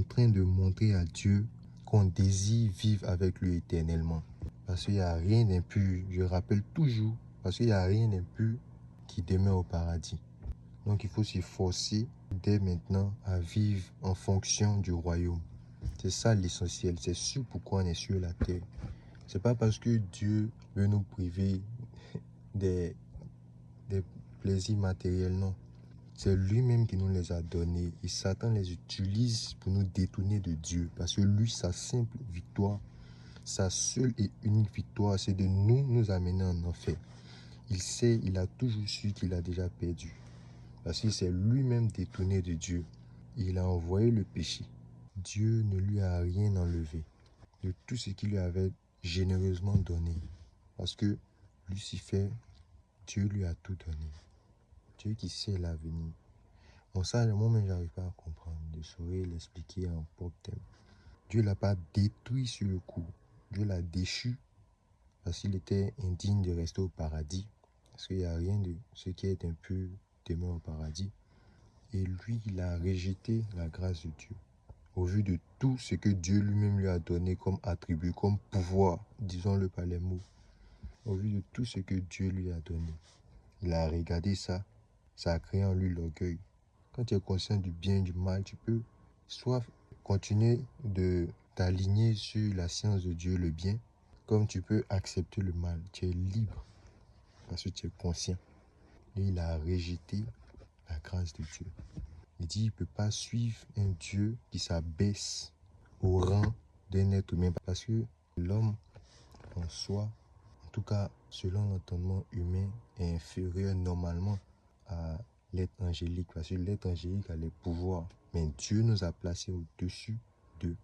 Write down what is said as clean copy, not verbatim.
train de montrer à Dieu qu'on désire vivre avec lui éternellement. Parce qu'il n'y a rien d'impur, je rappelle toujours, parce qu'il n'y a rien d'impur qui demeure au paradis. Donc il faut s'efforcer dès maintenant à vivre en fonction du royaume. C'est ça l'essentiel, c'est ce pourquoi on est sur la terre. C'est pas parce que Dieu veut nous priver des plaisirs matériels, non. C'est lui-même qui nous les a donnés et Satan les utilise pour nous détourner de Dieu. Parce que lui, sa simple victoire, sa seule et unique victoire, c'est de nous amener en enfer. Il a toujours su qu'il a déjà perdu. Parce qu'il s'est lui-même détourné de Dieu. Il a envoyé le péché. Dieu ne lui a rien enlevé de tout ce qu'il lui avait généreusement donné. Parce que Lucifer, Dieu lui a tout donné. Dieu qui sait l'avenir. Bon, ça, moi-même, j'arrive pas à comprendre. Je saurais l'expliquer en propre thème. Dieu l'a pas détruit sur le coup. Dieu l'a déchu parce qu'il était indigne de rester au paradis. Parce qu'il n'y a rien de ce qui est impur demeure au paradis. Et lui, il a rejeté la grâce de Dieu. Au vu de tout ce que Dieu lui-même lui a donné comme attribut, comme pouvoir, disons-le par les mots. Au vu de tout ce que Dieu lui a donné. Il a regardé ça. Ça a créé en lui l'orgueil. Quand tu es conscient du bien et du mal, tu peux soit continuer de t'aligner sur la science de Dieu, le bien, comme tu peux accepter le mal. Tu es libre parce que tu es conscient. Et il a rejeté la grâce de Dieu. Il dit qu'il ne peut pas suivre un Dieu qui s'abaisse au rang d'un être humain parce que l'homme en soi, en tout cas selon l'entendement humain, est inférieur normalement à l'être angélique, parce que l'être angélique a les pouvoirs, mais Dieu nous a placés au-dessus d'eux.